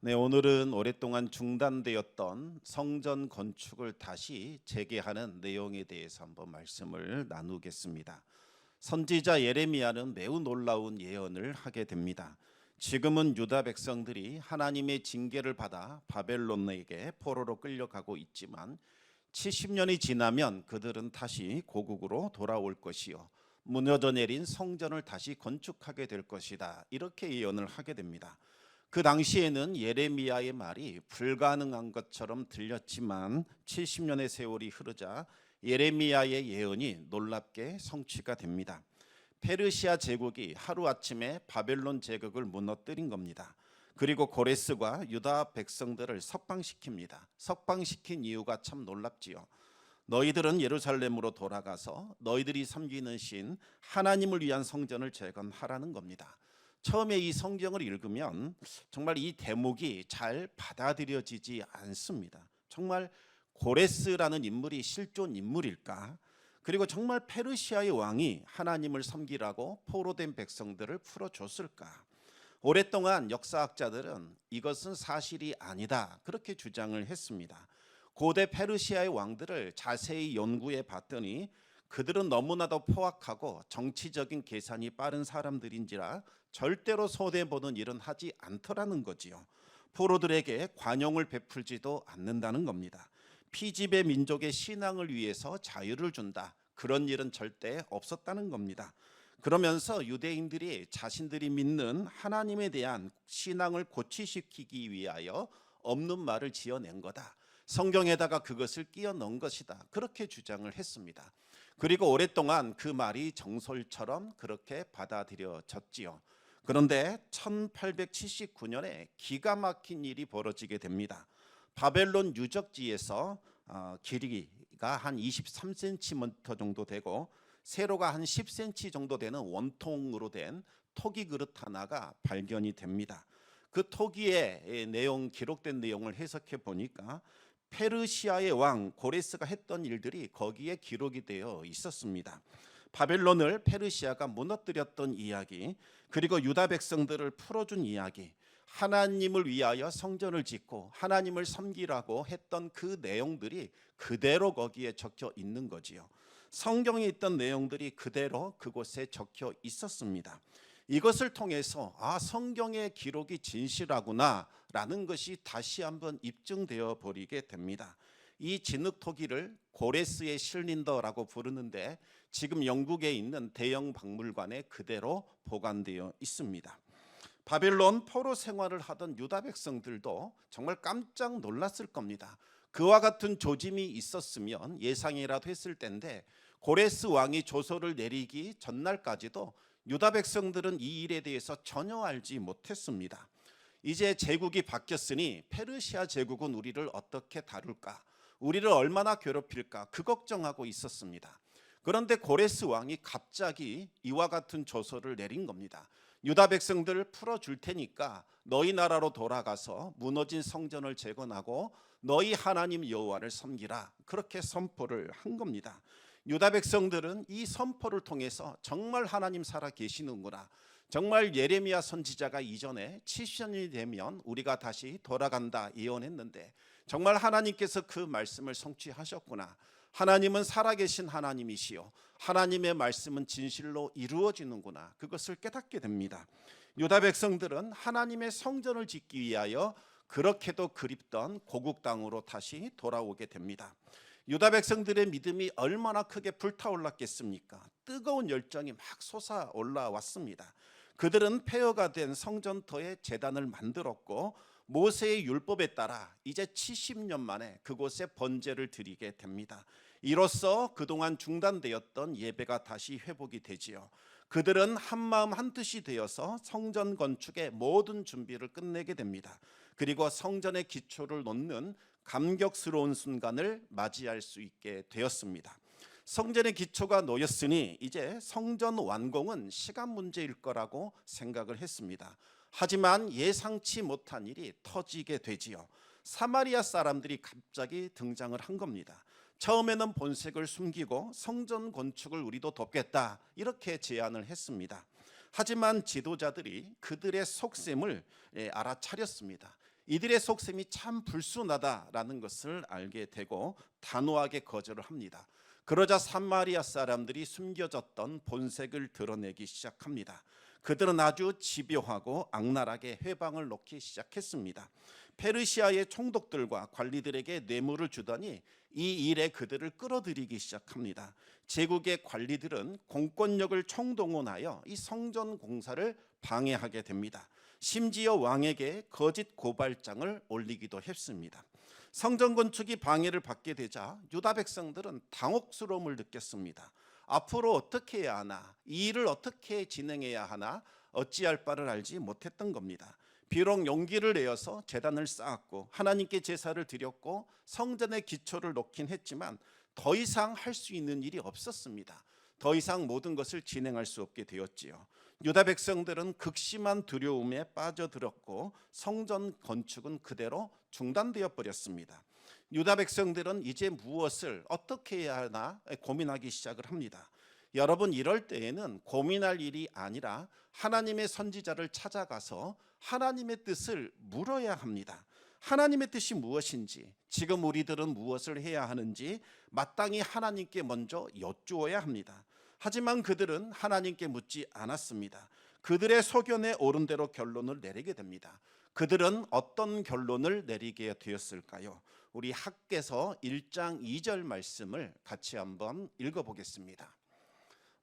네, 오늘은 오랫동안 중단되었던 성전 건축을 다시 재개하는 내용에 대해서 한번 말씀을 나누겠습니다. 선지자 예레미야는 매우 놀라운 예언을 하게 됩니다. 지금은 유다 백성들이 하나님의 징계를 받아 바벨론에게 포로로 끌려가고 있지만 70년이 지나면 그들은 다시 고국으로 돌아올 것이요 무너져 내린 성전을 다시 건축하게 될 것이다. 이렇게 예언을 하게 됩니다. 그 당시에는 예레미야의 말이 불가능한 것처럼 들렸지만 70년의 세월이 흐르자 예레미야의 예언이 놀랍게 성취가 됩니다. 페르시아 제국이 하루아침에 바벨론 제국을 무너뜨린 겁니다. 그리고 고레스가 유다 백성들을 석방시킵니다. 석방시킨 이유가 참 놀랍지요. 너희들은 예루살렘으로 돌아가서 너희들이 섬기는 신 하나님을 위한 성전을 재건하라는 겁니다. 처음에 이 성경을 읽으면 정말 이 대목이 잘 받아들여지지 않습니다. 정말 고레스라는 인물이 실존 인물일까? 그리고 정말 페르시아의 왕이 하나님을 섬기라고 포로된 백성들을 풀어줬을까? 오랫동안 역사학자들은 이것은 사실이 아니다 그렇게 주장을 했습니다. 고대 페르시아의 왕들을 자세히 연구해 봤더니 그들은 너무나도 포악하고 정치적인 계산이 빠른 사람들인지라 절대로 손해보는 일은 하지 않더라는 거지요. 포로들에게 관용을 베풀지도 않는다는 겁니다. 피지배 민족의 신앙을 위해서 자유를 준다. 그런 일은 절대 없었다는 겁니다. 그러면서 유대인들이 자신들이 믿는 하나님에 대한 신앙을 고취시키기 위하여 없는 말을 지어낸 거다. 성경에다가 그것을 끼워 넣은 것이다. 그렇게 주장을 했습니다. 그리고 오랫동안 그 말이 정설처럼 그렇게 받아들여졌지요. 그런데 1879년에 기가 막힌 일이 벌어지게 됩니다. 바벨론 유적지에서 길이가 한 23cm 정도 되고 세로가 한 10cm 정도 되는 원통으로 된 토기 그릇 하나가 발견이 됩니다. 그 토기의 내용, 기록된 내용을 해석해 보니까 페르시아의 왕 고레스가 했던 일들이 거기에 기록이 되어 있었습니다. 바벨론을 페르시아가 무너뜨렸던 이야기, 그리고 유다 백성들을 풀어준 이야기, 하나님을 위하여 성전을 짓고 하나님을 섬기라고 했던 그 내용들이 그대로 거기에 적혀 있는 거지요. 성경에 있던 내용들이 그대로 그곳에 적혀 있었습니다. 이것을 통해서 성경의 기록이 진실하구나라는 것이 다시 한번 입증되어 버리게 됩니다. 이 진흙토기를 고레스의 실린더라고 부르는데 지금 영국에 있는 대형 박물관에 그대로 보관되어 있습니다. 바벨론 포로 생활을 하던 유다 백성들도 정말 깜짝 놀랐을 겁니다. 그와 같은 조짐이 있었으면 예상이라도 했을 텐데 고레스 왕이 조서를 내리기 전날까지도 유다 백성들은 이 일에 대해서 전혀 알지 못했습니다. 이제 제국이 바뀌었으니 페르시아 제국은 우리를 어떻게 다룰까? 우리를 얼마나 괴롭힐까? 그 걱정하고 있었습니다. 그런데 고레스 왕이 갑자기 이와 같은 조서를 내린 겁니다. 유다 백성들을 풀어줄 테니까 너희 나라로 돌아가서 무너진 성전을 재건하고 너희 하나님 여호와를 섬기라. 그렇게 선포를 한 겁니다. 유다 백성들은 이 선포를 통해서 정말 하나님 살아 계시는구나. 정말 예레미야 선지자가 이전에 70년이 되면 우리가 다시 돌아간다 예언했는데 정말 하나님께서 그 말씀을 성취하셨구나. 하나님은 살아계신 하나님이시요 하나님의 말씀은 진실로 이루어지는구나. 그것을 깨닫게 됩니다. 유다 백성들은 하나님의 성전을 짓기 위하여 그렇게도 그립던 고국 땅으로 다시 돌아오게 됩니다. 유다 백성들의 믿음이 얼마나 크게 불타올랐겠습니까? 뜨거운 열정이 막 솟아 올라왔습니다. 그들은 폐허가 된 성전터에 제단을 만들었고 모세의 율법에 따라 이제 70년 만에 그곳에 번제를 드리게 됩니다. 이로써 그동안 중단되었던 예배가 다시 회복이 되지요. 그들은 한마음 한뜻이 되어서 성전 건축의 모든 준비를 끝내게 됩니다. 그리고 성전의 기초를 놓는 감격스러운 순간을 맞이할 수 있게 되었습니다. 성전의 기초가 놓였으니 이제 성전 완공은 시간 문제일 거라고 생각을 했습니다. 하지만 예상치 못한 일이 터지게 되지요. 사마리아 사람들이 갑자기 등장을 한 겁니다. 처음에는 본색을 숨기고 성전 건축을 우리도 돕겠다 이렇게 제안을 했습니다. 하지만 지도자들이 그들의 속셈을 알아차렸습니다. 이들의 속셈이 참 불순하다라는 것을 알게 되고 단호하게 거절을 합니다. 그러자 사마리아 사람들이 숨겨졌던 본색을 드러내기 시작합니다. 그들은 아주 집요하고 악랄하게 회방을 놓기 시작했습니다. 페르시아의 총독들과 관리들에게 뇌물을 주더니 이 일에 그들을 끌어들이기 시작합니다. 제국의 관리들은 공권력을 총동원하여 이 성전 공사를 방해하게 됩니다. 심지어 왕에게 거짓 고발장을 올리기도 했습니다. 성전 건축이 방해를 받게 되자 유다 백성들은 당혹스러움을 느꼈습니다. 앞으로 어떻게 해야 하나, 이 일을 어떻게 진행해야 하나 어찌할 바를 알지 못했던 겁니다. 비록 용기를 내어서 제단을 쌓았고 하나님께 제사를 드렸고 성전의 기초를 놓긴 했지만 더 이상 할 수 있는 일이 없었습니다. 더 이상 모든 것을 진행할 수 없게 되었지요. 유다 백성들은 극심한 두려움에 빠져들었고 성전 건축은 그대로 중단되어 버렸습니다. 유다 백성들은 이제 무엇을 어떻게 해야 하나 고민하기 시작을 합니다. 여러분, 이럴 때에는 고민할 일이 아니라 하나님의 선지자를 찾아가서 하나님의 뜻을 물어야 합니다. 하나님의 뜻이 무엇인지, 지금 우리들은 무엇을 해야 하는지 마땅히 하나님께 먼저 여쭈어야 합니다. 하지만 그들은 하나님께 묻지 않았습니다. 그들의 소견에 옳은 대로 결론을 내리게 됩니다. 그들은 어떤 결론을 내리게 되었을까요? 우리 학개서 1장 2절 말씀을 같이 한번 읽어보겠습니다.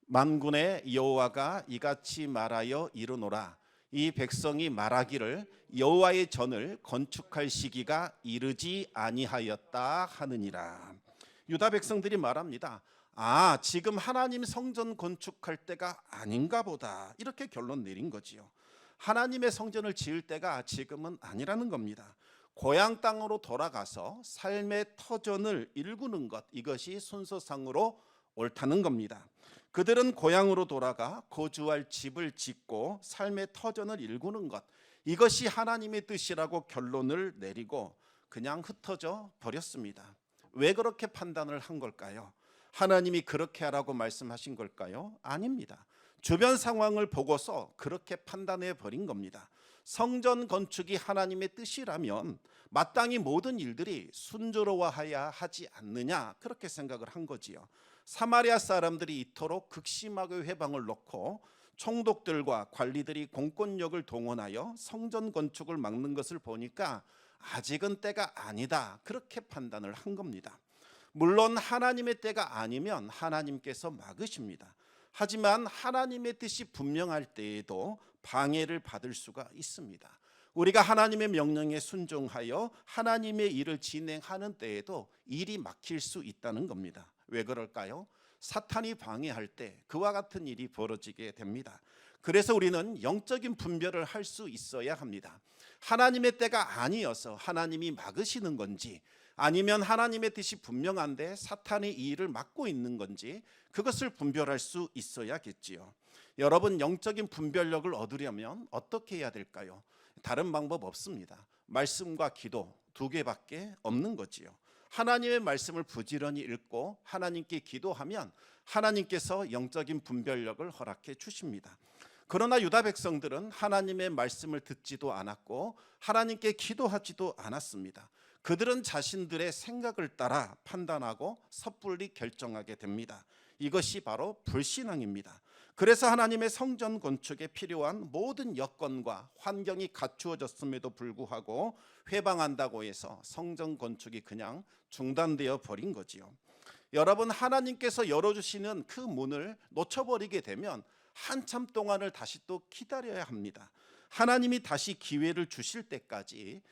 만군의 여호와가 이같이 말하여 이르노라. 이 백성이 말하기를 여호와의 전을 건축할 시기가 이르지 아니하였다 하느니라. 유다 백성들이 말합니다. 지금 하나님 성전 건축할 때가 아닌가 보다, 이렇게 결론 내린 거지요. 하나님의 성전을 지을 때가 지금은 아니라는 겁니다. 고향 땅으로 돌아가서 삶의 터전을 일구는 것, 이것이 순서상으로 옳다는 겁니다. 그들은 고향으로 돌아가 거주할 집을 짓고 삶의 터전을 일구는 것, 이것이 하나님의 뜻이라고 결론을 내리고 그냥 흩어져 버렸습니다. 왜 그렇게 판단을 한 걸까요? 하나님이 그렇게 하라고 말씀하신 걸까요? 아닙니다. 주변 상황을 보고서 그렇게 판단해 버린 겁니다. 성전 건축이 하나님의 뜻이라면 마땅히 모든 일들이 순조로워야 하지 않느냐, 그렇게 생각을 한 거지요. 사마리아 사람들이 이토록 극심하게 회방을 놓고 총독들과 관리들이 공권력을 동원하여 성전 건축을 막는 것을 보니까 아직은 때가 아니다, 그렇게 판단을 한 겁니다. 물론 하나님의 때가 아니면 하나님께서 막으십니다. 하지만 하나님의 뜻이 분명할 때에도 방해를 받을 수가 있습니다. 우리가 하나님의 명령에 순종하여 하나님의 일을 진행하는 때에도 일이 막힐 수 있다는 겁니다. 왜 그럴까요? 사탄이 방해할 때 그와 같은 일이 벌어지게 됩니다. 그래서 우리는 영적인 분별을 할 수 있어야 합니다. 하나님의 때가 아니어서 하나님이 막으시는 건지, 아니면 하나님의 뜻이 분명한데 사탄이 이 일을 막고 있는 건지, 그것을 분별할 수 있어야겠지요. 여러분, 영적인 분별력을 얻으려면 어떻게 해야 될까요? 다른 방법 없습니다. 말씀과 기도 두 개밖에 없는 거지요. 하나님의 말씀을 부지런히 읽고 하나님께 기도하면 하나님께서 영적인 분별력을 허락해 주십니다. 그러나 유다 백성들은 하나님의 말씀을 듣지도 않았고 하나님께 기도하지도 않았습니다. 그들은 자신들의 생각을 따라 판단하고 섣불리 결정하게 됩니다. 이것이 바로 불신앙입니다. 그래서 하나님의 성전 건축에 필요한 모든 여건과 환경이 갖추어졌음에도 불구하고 회방한다고 해서 성전 건축이 그냥 중단되어 버린 거지요. 여러분, 하나님께서 열어주시는 그 문을 놓쳐버리게 되면 한참 동안을 다시 또 기다려야 합니다. 하나님이 다시 기회를 주실 때까지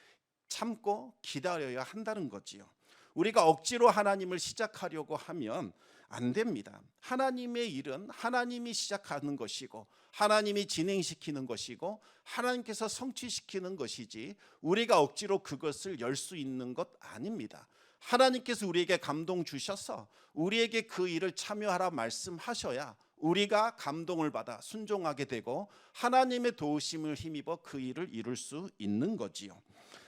참고 기다려야 한다는 거지요. 우리가 억지로 하나님을 시작하려고 하면 안 됩니다. 하나님의 일은 하나님이 시작하는 것이고 하나님이 진행시키는 것이고 하나님께서 성취시키는 것이지 우리가 억지로 그것을 열 수 있는 것 아닙니다. 하나님께서 우리에게 감동 주셔서 우리에게 그 일을 참여하라 말씀하셔야 우리가 감동을 받아 순종하게 되고 하나님의 도우심을 힘입어 그 일을 이룰 수 있는 거지요.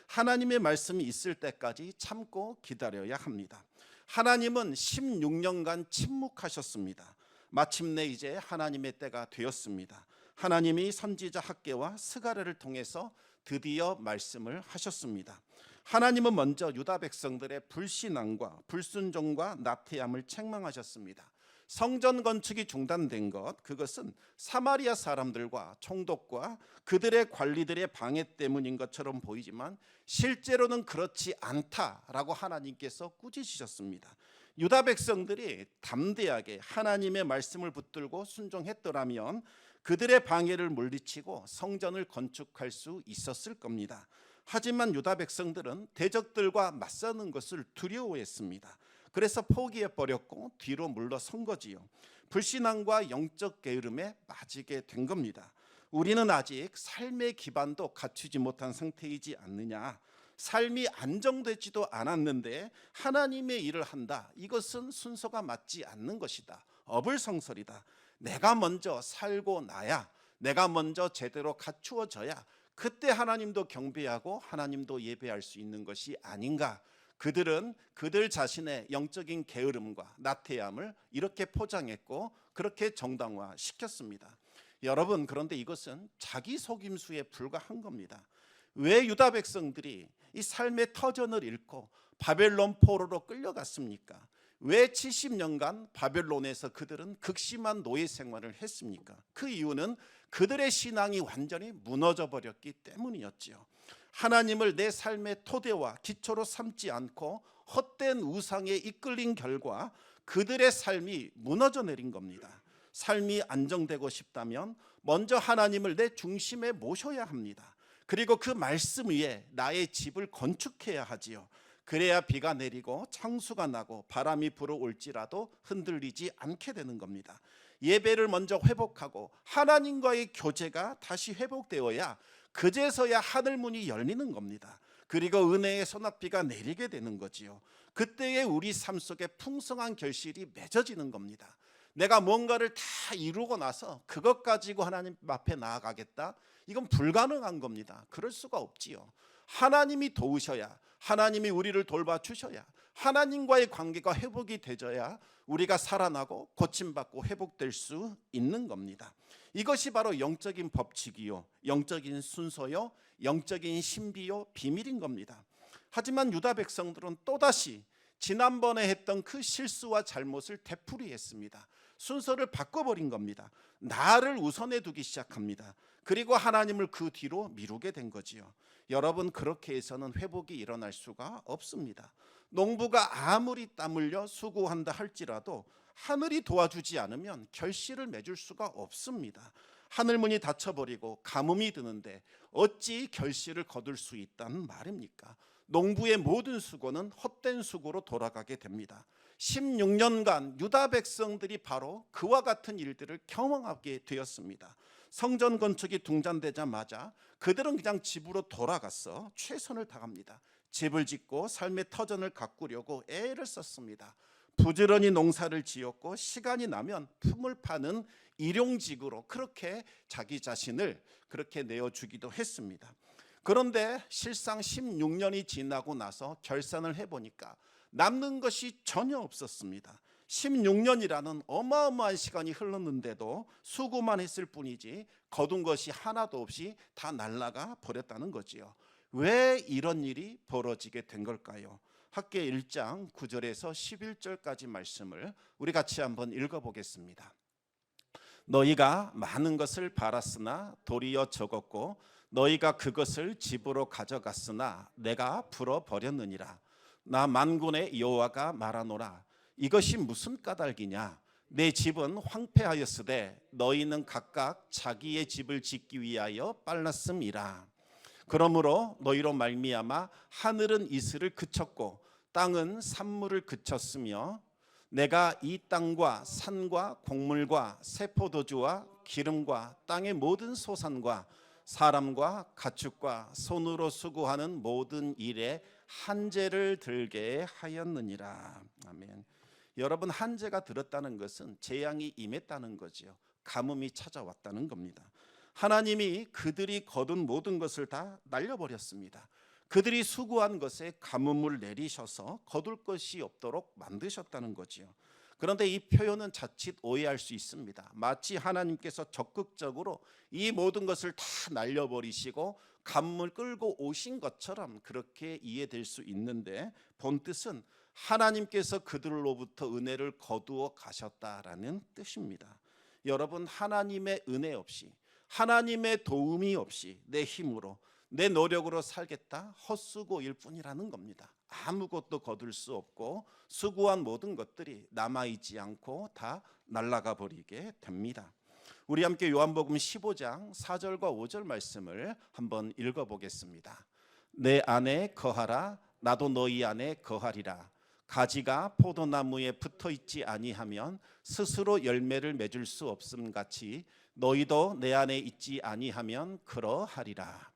하나님의 말씀이 있을 때까지 참고 기다려야 합니다. 하나님은 16년간 침묵하셨습니다. 마침내 이제 하나님의 때가 되었습니다. 하나님이 선지자 학개와 스가랴를 통해서 드디어 말씀을 하셨습니다. 하나님은 먼저 유다 백성들의 불신앙과 불순종과 나태함을 책망하셨습니다. 성전 건축이 중단된 것, 그것은 사마리아 사람들과 총독과 그들의 관리들의 방해 때문인 것처럼 보이지만 실제로는 그렇지 않다라고 하나님께서 꾸짖으셨습니다. 유다 백성들이 담대하게 하나님의 말씀을 붙들고 순종했더라면 그들의 방해를 물리치고 성전을 건축할 수 있었을 겁니다. 하지만 유다 백성들은 대적들과 맞서는 것을 두려워했습니다. 그래서 포기해버렸고 뒤로 물러선 거지요. 불신앙과 영적 게으름에 빠지게 된 겁니다. 우리는 아직 삶의 기반도 갖추지 못한 상태이지 않느냐, 삶이 안정되지도 않았는데 하나님의 일을 한다, 이것은 순서가 맞지 않는 것이다, 어불성설이다. 내가 먼저 살고 나야, 내가 먼저 제대로 갖추어져야 그때 하나님도 경배하고 하나님도 예배할 수 있는 것이 아닌가. 그들은 그들 자신의 영적인 게으름과 나태함을 이렇게 포장했고 그렇게 정당화시켰습니다. 여러분, 그런데 이것은 자기 속임수에 불과한 겁니다. 왜 유다 백성들이 이 삶의 터전을 잃고 바벨론 포로로 끌려갔습니까? 왜 70년간 바벨론에서 그들은 극심한 노예 생활을 했습니까? 그 이유는 그들의 신앙이 완전히 무너져 버렸기 때문이었지요. 하나님을 내 삶의 토대와 기초로 삼지 않고 헛된 우상에 이끌린 결과 그들의 삶이 무너져 내린 겁니다. 삶이 안정되고 싶다면 먼저 하나님을 내 중심에 모셔야 합니다. 그리고 그 말씀 위에 나의 집을 건축해야 하지요. 그래야 비가 내리고 창수가 나고 바람이 불어올지라도 흔들리지 않게 되는 겁니다. 예배를 먼저 회복하고 하나님과의 교제가 다시 회복되어야 그제서야 하늘문이 열리는 겁니다. 그리고 은혜의 소낙비가 내리게 되는 거지요. 그때에 우리 삶 속에 풍성한 결실이 맺어지는 겁니다. 내가 뭔가를 다 이루고 나서 그것 가지고 하나님 앞에 나아가겠다, 이건 불가능한 겁니다. 그럴 수가 없지요. 하나님이 도우셔야, 하나님이 우리를 돌봐주셔야, 하나님과의 관계가 회복이 되져야 우리가 살아나고 고침받고 회복될 수 있는 겁니다. 이것이 바로 영적인 법칙이요, 영적인 순서요, 영적인 신비요, 비밀인 겁니다. 하지만 유다 백성들은 또다시 지난번에 했던 그 실수와 잘못을 되풀이했습니다. 순서를 바꿔버린 겁니다. 나를 우선에 두기 시작합니다. 그리고 하나님을 그 뒤로 미루게 된 거지요. 여러분, 그렇게 해서는 회복이 일어날 수가 없습니다. 농부가 아무리 땀 흘려 수고한다 할지라도 하늘이 도와주지 않으면 결실을 맺을 수가 없습니다. 하늘문이 닫혀버리고 가뭄이 드는데 어찌 결실을 거둘 수 있다는 말입니까? 농부의 모든 수고는 헛된 수고로 돌아가게 됩니다. 16년간 유다 백성들이 바로 그와 같은 일들을 경험하게 되었습니다. 성전 건축이 중단되자마자 그들은 그냥 집으로 돌아가서 최선을 다합니다. 집을 짓고 삶의 터전을 가꾸려고 애를 썼습니다. 부지런히 농사를 지었고 시간이 나면 품을 파는 일용직으로 그렇게 자기 자신을 그렇게 내어주기도 했습니다. 그런데 실상 16년이 지나고 나서 결산을 해보니까 남는 것이 전혀 없었습니다. 16년이라는 어마어마한 시간이 흘렀는데도 수고만 했을 뿐이지 거둔 것이 하나도 없이 다 날아가 버렸다는 거지요. 왜 이런 일이 벌어지게 된 걸까요? 학계 1장 9절에서 11절까지 말씀을 우리 같이 한번 읽어보겠습니다. 너희가 많은 것을 바랐으나 도리어 적었고 너희가 그것을 집으로 가져갔으나 내가 불어버렸느니라. 나 만군의 여호와가 말하노라. 이것이 무슨 까닭이냐? 내 집은 황폐하였으되 너희는 각각 자기의 집을 짓기 위하여 빨랐음이라. 그러므로 너희로 말미암아 하늘은 이슬을 그쳤고 땅은 산물을 그쳤으며 내가 이 땅과 산과 곡물과 세포도주와 기름과 땅의 모든 소산과 사람과 가축과 손으로 수고하는 모든 일에 한재를 들게 하였느니라. 아멘. 여러분, 한재가 들었다는 것은 재앙이 임했다는 거지요. 가뭄이 찾아왔다는 겁니다. 하나님이 그들이 거둔 모든 것을 다 날려버렸습니다. 그들이 수고한 것에 가뭄을 내리셔서 거둘 것이 없도록 만드셨다는 거지요. 그런데 이 표현은 자칫 오해할 수 있습니다. 마치 하나님께서 적극적으로 이 모든 것을 다 날려버리시고 간물 끌고 오신 것처럼 그렇게 이해될 수 있는데, 본뜻은 하나님께서 그들로부터 은혜를 거두어 가셨다라는 뜻입니다. 여러분, 하나님의 은혜 없이, 하나님의 도움이 없이 내 힘으로, 내 노력으로 살겠다? 헛수고일 뿐이라는 겁니다. 아무것도 거둘 수 없고 수고한 모든 것들이 남아있지 않고 다 날아가 버리게 됩니다. 우리 함께 요한복음 15장 4절과 5절 말씀을 한번 읽어보겠습니다. 내 안에 거하라, 나도 너희 안에 거하리라. 가지가 포도나무에 붙어있지 아니하면 스스로 열매를 맺을 수 없음 같이 너희도 내 안에 있지 아니하면 그러하리라.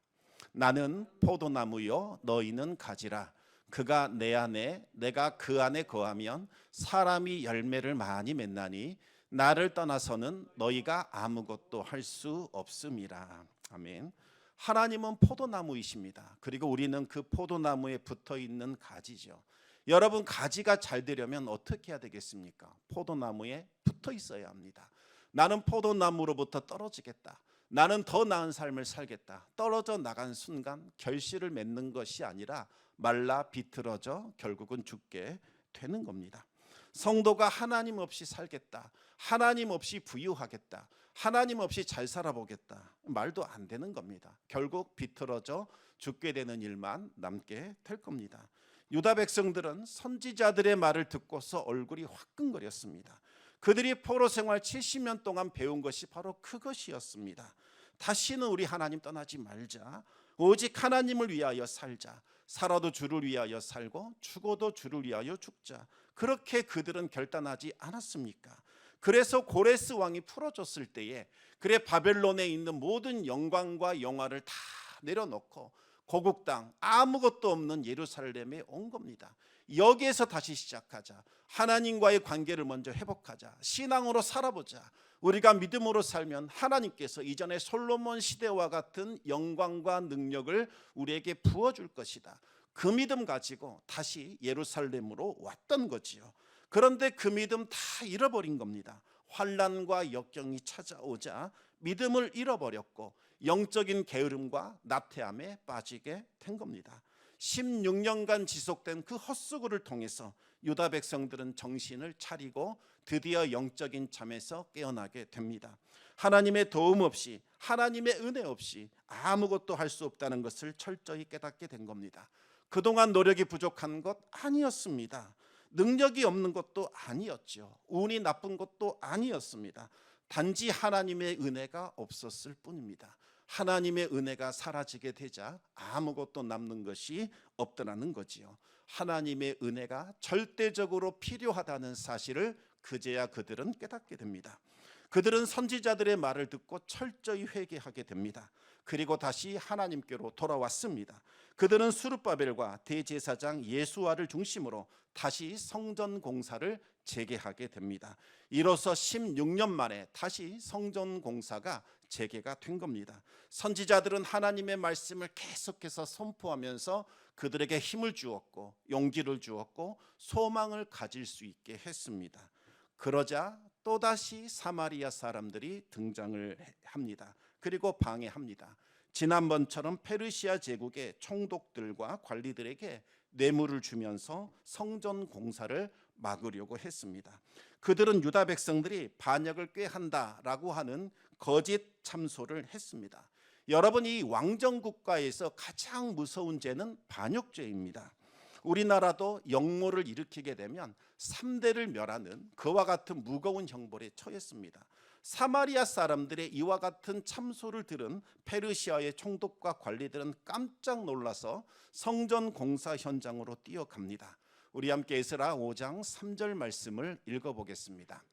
나는 포도나무요 너희는 가지라. 그가 내 안에 내가 그 안에 거하면 사람이 열매를 많이 맺나니 나를 떠나서는 너희가 아무것도 할 수 없음이라. 아멘. 하나님은 포도나무이십니다. 그리고 우리는 그 포도나무에 붙어있는 가지죠. 여러분, 가지가 잘 되려면 어떻게 해야 되겠습니까? 포도나무에 붙어 있어야 합니다. 나는 포도나무로부터 떨어지겠다, 나는 더 나은 삶을 살겠다, 떨어져 나간 순간 결실을 맺는 것이 아니라 말라 비틀어져 결국은 죽게 되는 겁니다. 성도가 하나님 없이 살겠다, 하나님 없이 부유하겠다, 하나님 없이 잘 살아보겠다, 말도 안 되는 겁니다. 결국 비틀어져 죽게 되는 일만 남게 될 겁니다. 유다 백성들은 선지자들의 말을 듣고서 얼굴이 화끈거렸습니다. 그들이 포로 생활 70년 동안 배운 것이 바로 그것이었습니다. 다시는 우리 하나님 떠나지 말자, 오직 하나님을 위하여 살자, 살아도 주를 위하여 살고 죽어도 주를 위하여 죽자, 그렇게 그들은 결단하지 않았습니까? 그래서 고레스 왕이 풀어줬을 때에 그래 바벨론에 있는 모든 영광과 영화를 다 내려놓고 고국 땅 아무것도 없는 예루살렘에 온 겁니다. 여기에서 다시 시작하자, 하나님과의 관계를 먼저 회복하자, 신앙으로 살아보자. 우리가 믿음으로 살면 하나님께서 이전에 솔로몬 시대와 같은 영광과 능력을 우리에게 부어줄 것이다. 그 믿음 가지고 다시 예루살렘으로 왔던 거지요. 그런데 그 믿음 다 잃어버린 겁니다. 환난과 역경이 찾아오자 믿음을 잃어버렸고 영적인 게으름과 나태함에 빠지게 된 겁니다. 16년간 지속된 그 헛수고를 통해서 유다 백성들은 정신을 차리고 드디어 영적인 잠에서 깨어나게 됩니다. 하나님의 도움 없이, 하나님의 은혜 없이 아무것도 할 수 없다는 것을 철저히 깨닫게 된 겁니다. 그동안 노력이 부족한 것 아니었습니다. 능력이 없는 것도 아니었죠. 운이 나쁜 것도 아니었습니다. 단지 하나님의 은혜가 없었을 뿐입니다. 하나님의 은혜가 사라지게 되자 아무것도 남는 것이 없더라는 거지요. 하나님의 은혜가 절대적으로 필요하다는 사실을 그제야 그들은 깨닫게 됩니다. 그들은 선지자들의 말을 듣고 철저히 회개하게 됩니다. 그리고 다시 하나님께로 돌아왔습니다. 그들은 스룹바벨과 대제사장 예수아를 중심으로 다시 성전 공사를 재개하게 됩니다. 이로써 16년 만에 다시 성전 공사가 재개가 된 겁니다. 선지자들은 하나님의 말씀을 계속해서 선포하면서 그들에게 힘을 주었고 용기를 주었고 소망을 가질 수 있게 했습니다. 그러자 또다시 사마리아 사람들이 등장을 합니다. 그리고 방해합니다. 지난번처럼 페르시아 제국의 총독들과 관리들에게 뇌물을 주면서 성전 공사를 막으려고 했습니다. 그들은 유다 백성들이 반역을 꾀한다라고 하는 거짓 참소를 했습니다. 여러분, 이 왕정국가에서 가장 무서운 죄는 반역죄입니다. 우리나라도 역모를 일으키게 되면 3대를 멸하는 그와 같은 무거운 형벌에 처했습니다. 사마리아 사람들의 이와 같은 참소를 들은 페르시아의 총독과 관리들은 깜짝 놀라서 성전 공사 현장으로 뛰어갑니다. 우리 함께 에스라 5장 3절 말씀을 읽어보겠습니다.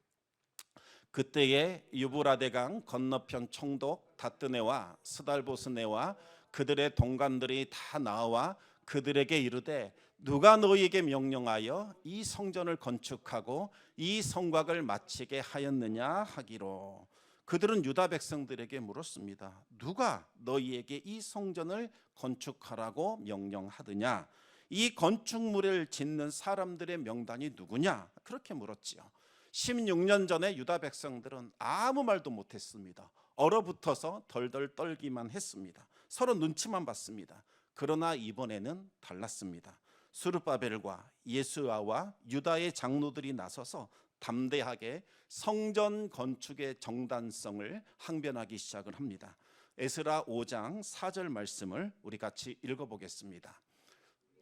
그때에 유브라데강 건너편 총독 다뜨네와 스달보스네와 그들의 동관들이 다 나와 그들에게 이르되 누가 너희에게 명령하여 이 성전을 건축하고 이 성곽을 마치게 하였느냐 하기로. 그들은 유다 백성들에게 물었습니다. 누가 너희에게 이 성전을 건축하라고 명령하느냐? 이 건축물을 짓는 사람들의 명단이 누구냐? 그렇게 물었지요. 16년 전에 유다 백성들은 아무 말도 못했습니다. 얼어붙어서 덜덜 떨기만 했습니다. 서로 눈치만 봤습니다. 그러나 이번에는 달랐습니다. 스룹바벨과 예수아와 유다의 장로들이 나서서 담대하게 성전 건축의 정당성을 항변하기 시작을 합니다. 에스라 5장 4절 말씀을 우리 같이 읽어보겠습니다.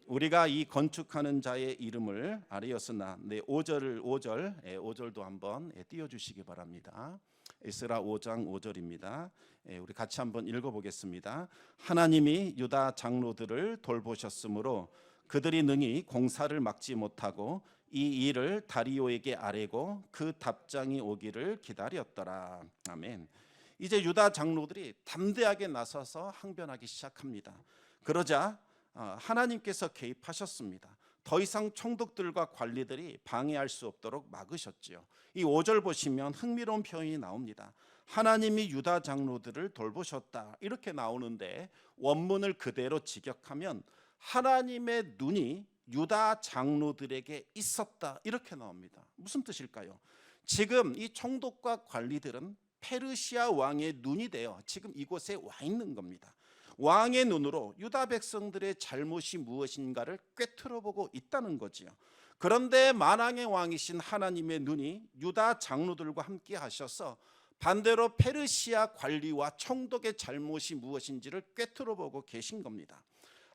우리가 이 건축하는 자의 이름을 아리었으나 5절도 한번 띄워주시기 바랍니다. 에스라 5장 5절입니다. 우리 같이 한번 읽어보겠습니다. 하나님이 유다 장로들을 돌보셨으므로 그들이 능히 공사를 막지 못하고 이 일을 다리오에게 아뢰고 그 답장이 오기를 기다렸더라. 아멘. 이제 유다 장로들이 담대하게 나서서 항변하기 시작합니다. 그러자 하나님께서 개입하셨습니다. 더 이상 총독들과 관리들이 방해할 수 없도록 막으셨지요. 이 5절 보시면 흥미로운 표현이 나옵니다. 하나님이 유다 장로들을 돌보셨다 이렇게 나오는데 원문을 그대로 직역하면 하나님의 눈이 유다 장로들에게 있었다 이렇게 나옵니다. 무슨 뜻일까요? 지금 이 총독과 관리들은 페르시아 왕의 눈이 되어 지금 이곳에 와 있는 겁니다. 왕의 눈으로 유다 백성들의 잘못이 무엇인가를 꿰뚫어보고 있다는 거지요. 그런데 만왕의 왕이신 하나님의 눈이 유다 장로들과 함께 하셔서 반대로 페르시아 관리와 총독의 잘못이 무엇인지를 꿰뚫어보고 계신 겁니다.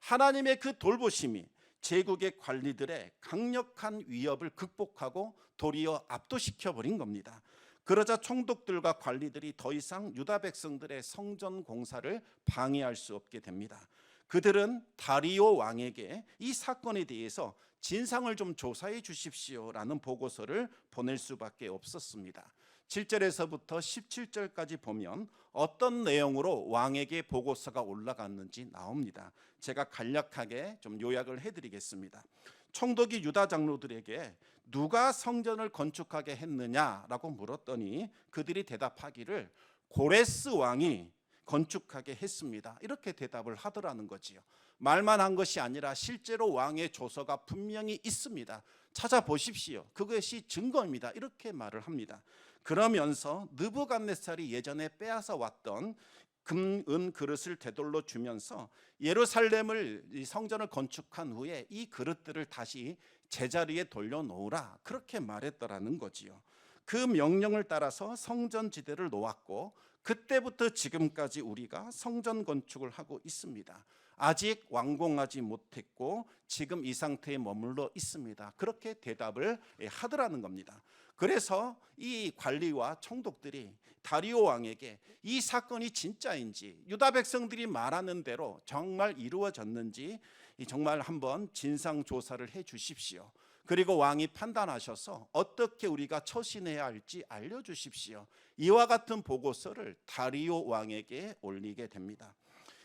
하나님의 그 돌보심이 제국의 관리들의 강력한 위협을 극복하고 도리어 압도시켜 버린 겁니다. 그러자 총독들과 관리들이 더 이상 유다 백성들의 성전 공사를 방해할 수 없게 됩니다. 그들은 다리오 왕에게 이 사건에 대해서 진상을 좀 조사해 주십시오라는 보고서를 보낼 수밖에 없었습니다. 7절에서부터 17절까지 보면 어떤 내용으로 왕에게 보고서가 올라갔는지 나옵니다. 제가 간략하게 좀 요약을 해드리겠습니다. 총독이 유다 장로들에게 누가 성전을 건축하게 했느냐라고 물었더니 그들이 대답하기를 고레스 왕이 건축하게 했습니다. 이렇게 대답을 하더라는 거지요. 말만 한 것이 아니라 실제로 왕의 조서가 분명히 있습니다. 찾아보십시오. 그것이 증거입니다. 이렇게 말을 합니다. 그러면서 느부갓네살이 예전에 빼앗아 왔던 금, 은 그릇을 되돌려 주면서 예루살렘을 성전을 건축한 후에 이 그릇들을 다시 제자리에 돌려놓으라 그렇게 말했더라는 거지요. 그 명령을 따라서 성전 지대를 놓았고 그때부터 지금까지 우리가 성전 건축을 하고 있습니다. 아직 완공하지 못했고 지금 이 상태에 머물러 있습니다. 그렇게 대답을 하더라는 겁니다. 그래서 이 관리와 총독들이 다리오 왕에게 이 사건이 진짜인지 유다 백성들이 말하는 대로 정말 이루어졌는지 정말 한번 진상 조사를 해 주십시오. 그리고 왕이 판단하셔서 어떻게 우리가 처신해야 할지 알려주십시오. 이와 같은 보고서를 다리오 왕에게 올리게 됩니다.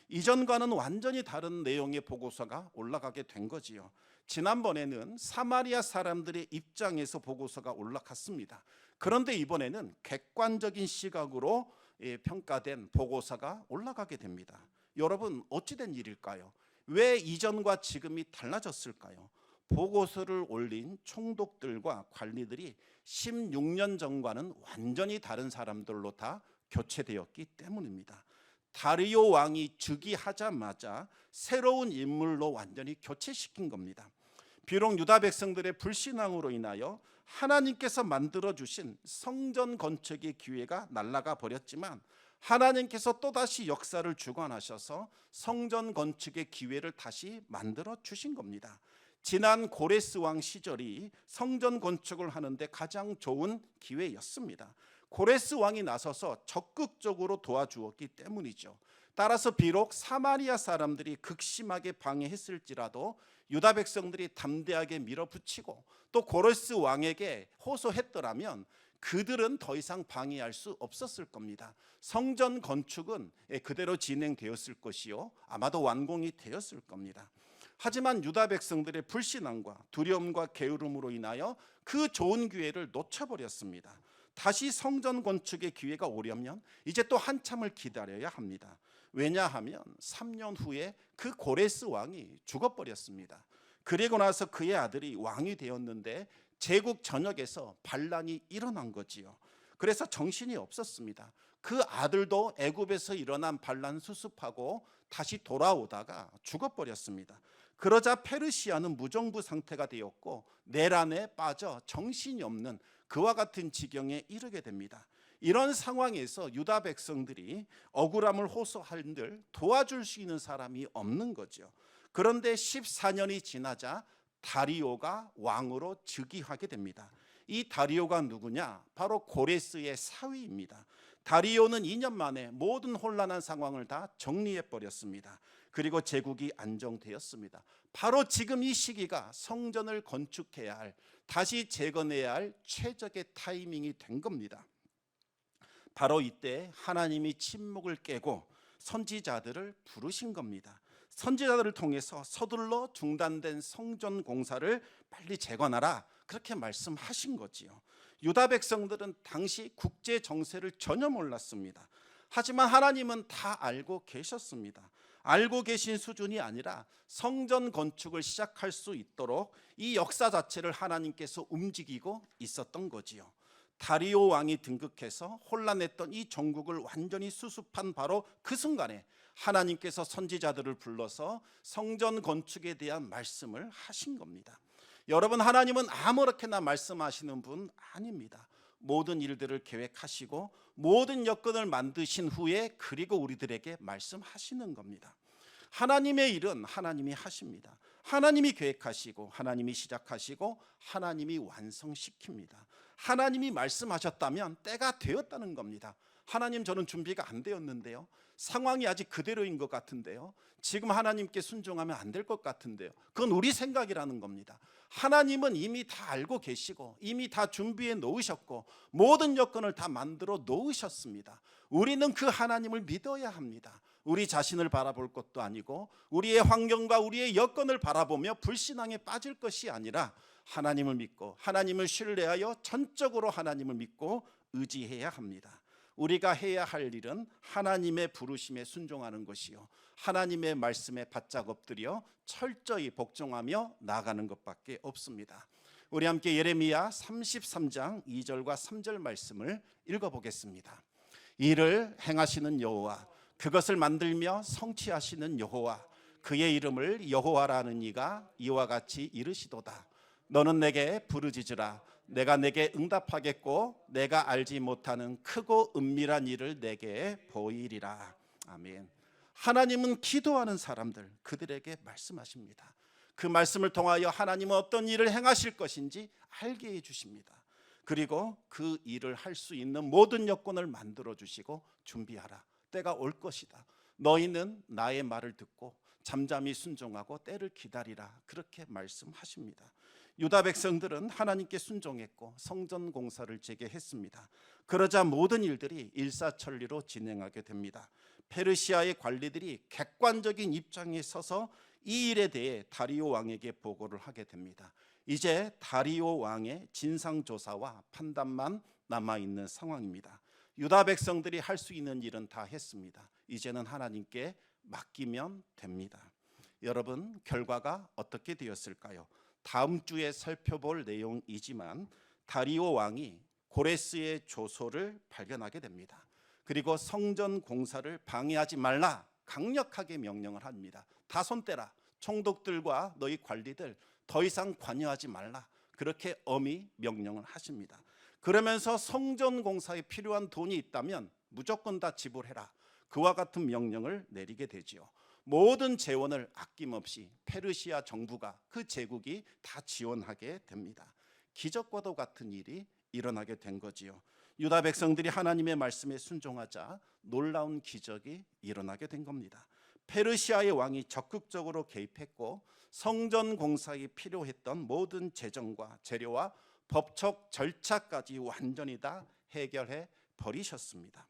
이전과는 완전히 다른 내용의 보고서가 올라가게 된 거지요. 지난번에는 사마리아 사람들의 입장에서 보고서가 올라갔습니다. 그런데 이번에는 객관적인 시각으로 평가된 보고서가 올라가게 됩니다. 여러분 어찌된 일일까요? 왜 이전과 지금이 달라졌을까요? 보고서를 올린 총독들과 관리들이 16년 전과는 완전히 다른 사람들로 다 교체되었기 때문입니다. 다리오 왕이 즉위하자마자 새로운 인물로 완전히 교체시킨 겁니다. 비록 유다 백성들의 불신앙으로 인하여 하나님께서 만들어주신 성전 건축의 기회가 날아가 버렸지만 하나님께서 또다시 역사를 주관하셔서 성전 건축의 기회를 다시 만들어 주신 겁니다. 지난 고레스 왕 시절이 성전 건축을 하는데 가장 좋은 기회였습니다. 고레스 왕이 나서서 적극적으로 도와주었기 때문이죠. 따라서 비록 사마리아 사람들이 극심하게 방해했을지라도 유다 백성들이 담대하게 밀어붙이고 또 고레스 왕에게 호소했더라면 그들은 더 이상 방해할 수 없었을 겁니다. 성전 건축은 그대로 진행되었을 것이요 아마도 완공이 되었을 겁니다. 하지만 유다 백성들의 불신앙과 두려움과 게으름으로 인하여 그 좋은 기회를 놓쳐버렸습니다. 다시 성전 건축의 기회가 오려면 이제 또 한참을 기다려야 합니다. 왜냐하면 3년 후에 그 고레스 왕이 죽어버렸습니다. 그리고 나서 그의 아들이 왕이 되었는데 제국 전역에서 반란이 일어난 거지요. 그래서 정신이 없었습니다. 그 아들도 애굽에서 일어난 반란 수습하고 다시 돌아오다가 죽어버렸습니다. 그러자 페르시아는 무정부 상태가 되었고 내란에 빠져 정신이 없는 그와 같은 지경에 이르게 됩니다. 이런 상황에서 유다 백성들이 억울함을 호소한들 도와줄 수 있는 사람이 없는 거죠. 그런데 14년이 지나자 다리오가 왕으로 즉위하게 됩니다. 이 다리오가 누구냐? 바로 고레스의 사위입니다. 다리오는 2년 만에 모든 혼란한 상황을 다 정리해 버렸습니다. 그리고 제국이 안정되었습니다. 바로 지금 이 시기가 성전을 건축해야 할, 다시 재건해야 할 최적의 타이밍이 된 겁니다. 바로 이때 하나님이 침묵을 깨고 선지자들을 부르신 겁니다. 선지자들을 통해서 서둘러 중단된 성전 공사를 빨리 재건하라, 그렇게 말씀하신 거지요. 유다 백성들은 당시 국제 정세를 전혀 몰랐습니다. 하지만 하나님은 다 알고 계셨습니다. 알고 계신 수준이 아니라 성전 건축을 시작할 수 있도록 이 역사 자체를 하나님께서 움직이고 있었던 거지요. 다리오 왕이 등극해서 혼란했던 이 전국을 완전히 수습한 바로 그 순간에 하나님께서 선지자들을 불러서 성전 건축에 대한 말씀을 하신 겁니다. 여러분, 하나님은 아무렇게나 말씀하시는 분 아닙니다. 모든 일들을 계획하시고 모든 여건을 만드신 후에 그리고 우리들에게 말씀하시는 겁니다. 하나님의 일은 하나님이 하십니다. 하나님이 계획하시고 하나님이 시작하시고 하나님이 완성시킵니다. 하나님이 말씀하셨다면 때가 되었다는 겁니다. 하나님, 저는 준비가 안 되었는데요. 상황이 아직 그대로인 것 같은데요. 지금 하나님께 순종하면 안 될 것 같은데요. 그건 우리 생각이라는 겁니다. 하나님은 이미 다 알고 계시고 이미 다 준비해 놓으셨고 모든 여건을 다 만들어 놓으셨습니다. 우리는 그 하나님을 믿어야 합니다. 우리 자신을 바라볼 것도 아니고 우리의 환경과 우리의 여건을 바라보며 불신앙에 빠질 것이 아니라 하나님을 믿고 하나님을 신뢰하여 전적으로 하나님을 믿고 의지해야 합니다. 우리가 해야 할 일은 하나님의 부르심에 순종하는 것이요, 하나님의 말씀에 바짝 엎드려 철저히 복종하며 나아가는 것밖에 없습니다. 우리 함께 예레미야 33장 2절과 3절 말씀을 읽어보겠습니다. 이를 행하시는 여호와, 그것을 만들며 성취하시는 여호와, 그의 이름을 여호와라는 이가 이와 같이 이르시도다. 너는 내게 부르짖으라. 내가 내게 응답하겠고 내가 알지 못하는 크고 은밀한 일을 내게 보이리라. 아멘. 하나님은 기도하는 사람들, 그들에게 말씀하십니다. 그 말씀을 통하여 하나님은 어떤 일을 행하실 것인지 알게 해주십니다. 그리고 그 일을 할 수 있는 모든 여건을 만들어 주시고 준비하라. 때가 올 것이다. 너희는 나의 말을 듣고 잠잠히 순종하고 때를 기다리라. 그렇게 말씀하십니다. 유다 백성들은 하나님께 순종했고 성전 공사를 재개했습니다. 그러자 모든 일들이 일사천리로 진행하게 됩니다. 페르시아의 관리들이 객관적인 입장에 서서 이 일에 대해 다리오 왕에게 보고를 하게 됩니다. 이제 다리오 왕의 진상조사와 판단만 남아있는 상황입니다. 유다 백성들이 할 수 있는 일은 다 했습니다. 이제는 하나님께 맡기면 됩니다. 여러분, 결과가 어떻게 되었을까요? 다음 주에 살펴볼 내용이지만 다리오 왕이 고레스의 조소를 발견하게 됩니다. 그리고 성전 공사를 방해하지 말라 강력하게 명령을 합니다. 다 손떼라. 총독들과 너희 관리들 더 이상 관여하지 말라. 그렇게 엄히 명령을 하십니다. 그러면서 성전 공사에 필요한 돈이 있다면 무조건 다 지불해라. 그와 같은 명령을 내리게 되지요. 모든 재원을 아낌없이 페르시아 정부가, 그 제국이 다 지원하게 됩니다. 기적과도 같은 일이 일어나게 된 거지요. 유다 백성들이 하나님의 말씀에 순종하자 놀라운 기적이 일어나게 된 겁니다. 페르시아의 왕이 적극적으로 개입했고 성전 공사에 필요했던 모든 재정과 재료와 법적 절차까지 완전히 다 해결해 버리셨습니다.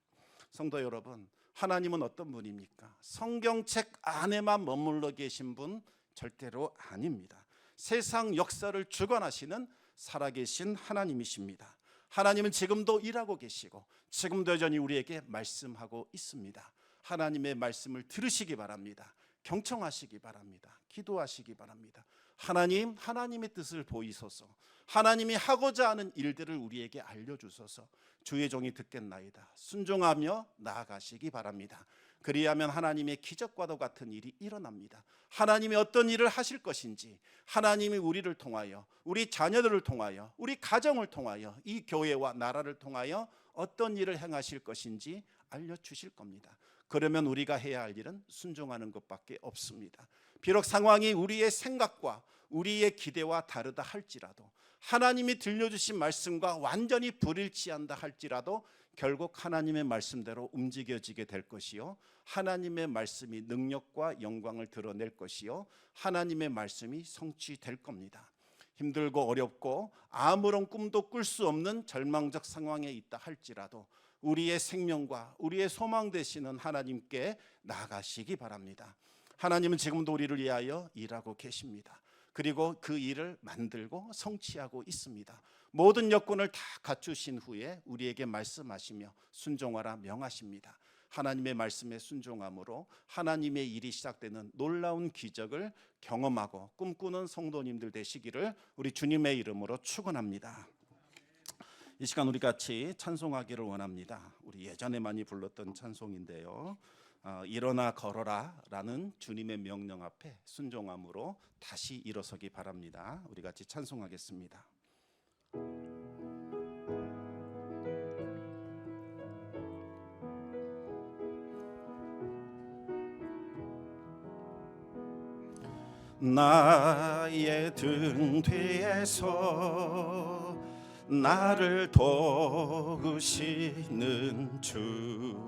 성도 여러분, 하나님은 어떤 분입니까? 성경책 안에만 머물러 계신 분 절대로 아닙니다. 세상 역사를 주관하시는 살아계신 하나님이십니다. 하나님은 지금도 일하고 계시고 지금도 여전히 우리에게 말씀하고 있습니다. 하나님의 말씀을 들으시기 바랍니다. 경청하시기 바랍니다. 기도하시기 바랍니다. 하나님, 하나님의 뜻을 보이소서. 하나님이 하고자 하는 일들을 우리에게 알려주소서. 주의 종이 듣겠나이다. 순종하며 나아가시기 바랍니다. 그리하면 하나님의 기적과도 같은 일이 일어납니다. 하나님이 어떤 일을 하실 것인지, 하나님이 우리를 통하여, 우리 자녀들을 통하여, 우리 가정을 통하여, 이 교회와 나라를 통하여 어떤 일을 행하실 것인지 알려주실 겁니다. 그러면 우리가 해야 할 일은 순종하는 것밖에 없습니다. 비록 상황이 우리의 생각과 우리의 기대와 다르다 할지라도, 하나님이 들려주신 말씀과 완전히 불일치한다 할지라도 결국 하나님의 말씀대로 움직여지게 될 것이요, 하나님의 말씀이 능력과 영광을 드러낼 것이요, 하나님의 말씀이 성취될 겁니다. 힘들고 어렵고 아무런 꿈도 꿀 수 없는 절망적 상황에 있다 할지라도 우리의 생명과 우리의 소망 되시는 하나님께 나아가시기 바랍니다. 하나님은 지금도 우리를 위하여 일하고 계십니다. 그리고 그 일을 만들고 성취하고 있습니다. 모든 여건을 다 갖추신 후에 우리에게 말씀하시며 순종하라 명하십니다. 하나님의 말씀에 순종함으로 하나님의 일이 시작되는 놀라운 기적을 경험하고 꿈꾸는 성도님들 되시기를 우리 주님의 이름으로 축원합니다. 이 시간 우리 같이 찬송하기를 원합니다. 우리 예전에 많이 불렀던 찬송인데요, 일어나 걸어라 라는 주님의 명령 앞에 순종함으로 다시 일어서기 바랍니다. 우리 같이 찬송하겠습니다. 나의 등 뒤에서 나를 도우시는 주,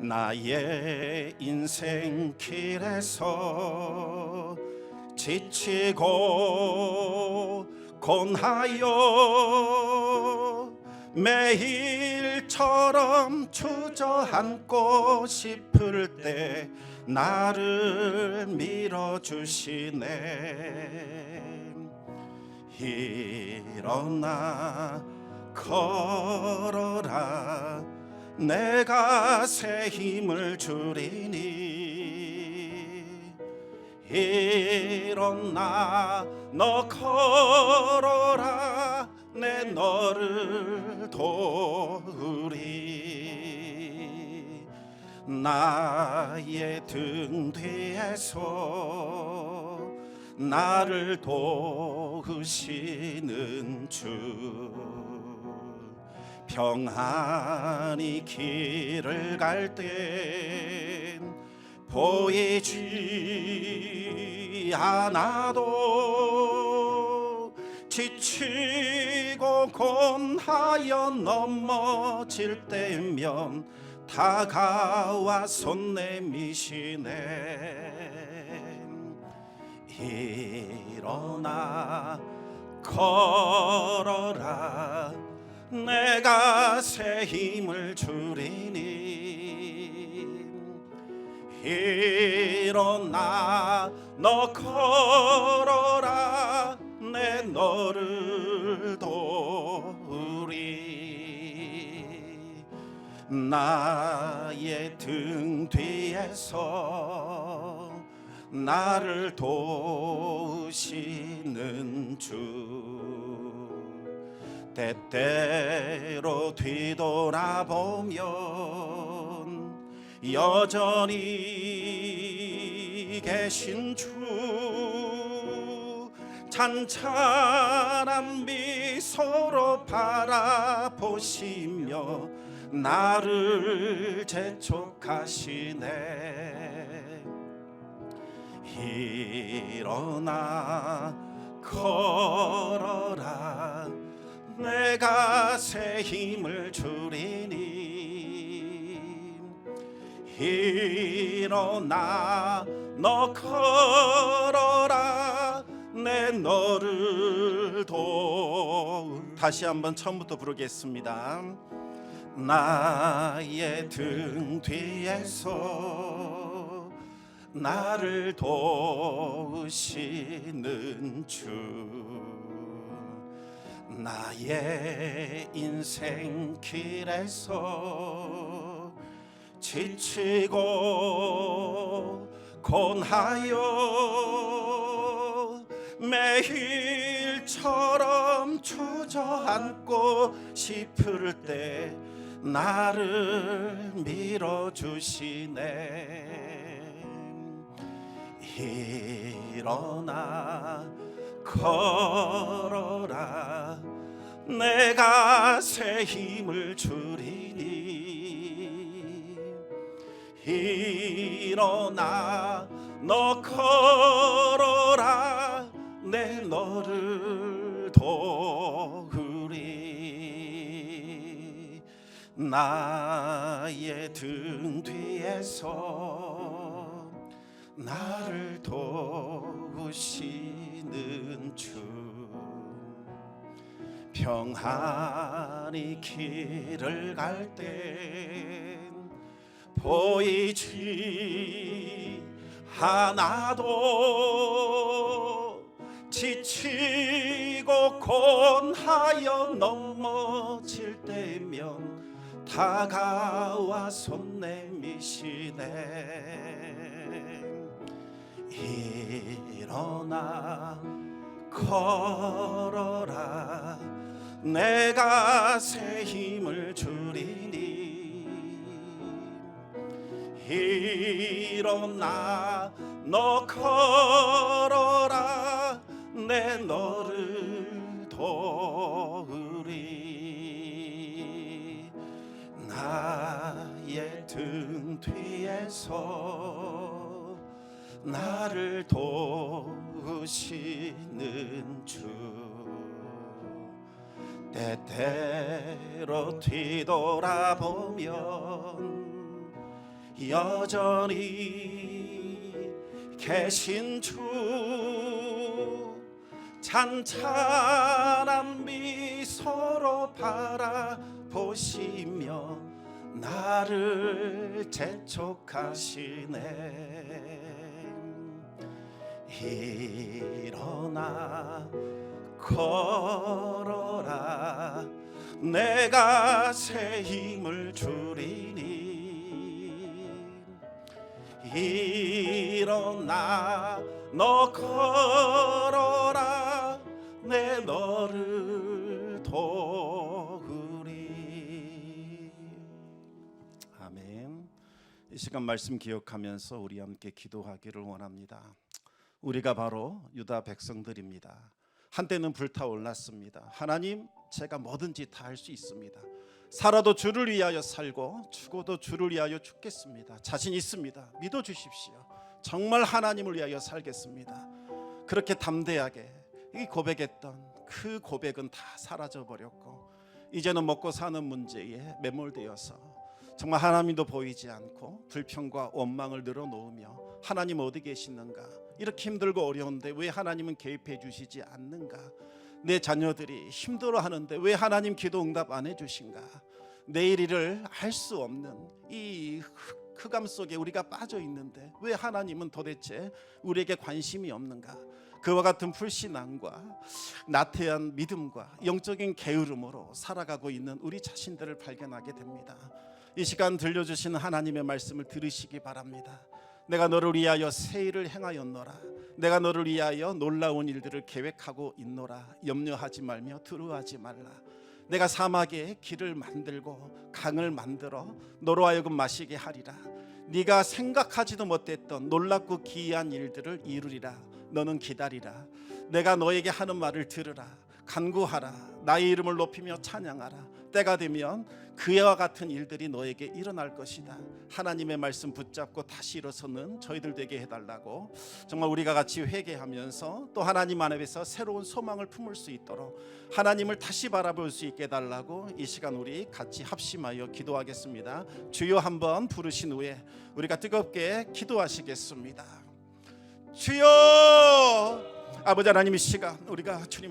나의 인생 길에서 지치고 곤하여 매일처럼 주저앉고 싶을 때 나를 밀어주시네. 일어나 걸어라, 내가 새 힘을 주리니. 일어나 너 걸어라, 내 너를 도우리. 나의 등 뒤에서 나를 도우시는 주, 평안히 길을 갈 땐 보이지 않아도 지치고 곤하여 넘어질 때면 다가와 손 내미시네. 일어나 걸어라, 내가 새 힘을 주리니. 일어나 너 걸어라, 내 너를 도우리. 나의 등 뒤에서 나를 도우시는 주, 때때로 뒤돌아보면 여전히 계신 주, 찬찬한 미소로 바라보시며 나를 재촉하시네. 일어나 걸어라, 내가 새 힘을 주리니. 일어나 너 걸어라, 내 너를 다시 한번 처음부터 부르겠습니다. 나의 등 뒤에서 나를 도우시는 주, 나의 인생 길에서 지치고 곤하여 매일처럼 주저앉고 싶을 때 나를 밀어주시네. 일어나 걸어라, 내가 새 힘을 주리니. 일어나 너 걸어라, 내 너를 도우리. 나의 등 뒤에서 나를 도우시는 주, 평안히 길을 갈 땐 보이지 않아도 지치고 곤하여 넘어질 때면 다가와 손 내미시네. 일어나 걸어라, 내가 새 힘을 주리니. 일어나 너 걸어라, 내 너를 도우리. 나의 등 뒤에서 나를 도우시는 주, 때때로 뒤돌아보면 여전히 계신 주, 찬찬한 미소로 바라보시며 나를 재촉하시네. 일어나 걸어라, 내가 새 힘을 주리니. 일어나 너 걸어라, 내 너를 도우리. 아멘. 이 시간 말씀 기억하면서 우리 함께 기도하기를 원합니다. 우리가 바로 유다 백성들입니다. 한때는 불타올랐습니다. 하나님, 제가 뭐든지 다 할 수 있습니다. 살아도 주를 위하여 살고 죽어도 주를 위하여 죽겠습니다. 자신 있습니다. 믿어주십시오. 정말 하나님을 위하여 살겠습니다. 그렇게 담대하게 이 고백했던 그 고백은 다 사라져버렸고 이제는 먹고 사는 문제에 매몰되어서 정말 하나님도 보이지 않고 불평과 원망을 늘어놓으며 하나님 어디 계시는가, 이렇게 힘들고 어려운데 왜 하나님은 개입해 주시지 않는가, 내 자녀들이 힘들어하는데 왜 하나님 기도 응답 안 해주신가, 내일 일을 할 수 없는 이 흑암 속에 우리가 빠져 있는데 왜 하나님은 도대체 우리에게 관심이 없는가. 그와 같은 불신앙과 나태한 믿음과 영적인 게으름으로 살아가고 있는 우리 자신들을 발견하게 됩니다. 이 시간 들려주시는 하나님의 말씀을 들으시기 바랍니다. 내가 너를 위하여 새 일을 행하였노라, 내가 너를 위하여 놀라운 일들을 계획하고 있노라. 염려하지 말며 두려워하지 말라. 내가 사막에 길을 만들고 강을 만들어 너로 하여금 마시게 하리라. 네가 생각하지도 못했던 놀랍고 기이한 일들을 이루리라. 너는 기다리라. 내가 너에게 하는 말을 들으라. 간구하라. 나의 이름을 높이며 찬양하라. 때가 되면 그와 같은 일들이 너에게 일어날 것이다. 하나님의 말씀 붙잡고 다시 일어서는 저희들 되게 해달라고, 정말 우리가 같이 회개하면서 또 하나님 안에서 새로운 소망을 품을 수 있도록 하나님을 다시 바라볼 수 있게 해달라고 이 시간 우리 같이 합심하여 기도하겠습니다. 주여 한번 부르신 후에 우리가 뜨겁게 기도하시겠습니다. 주여, 아버지 하나님, 이 시간 우리가 주님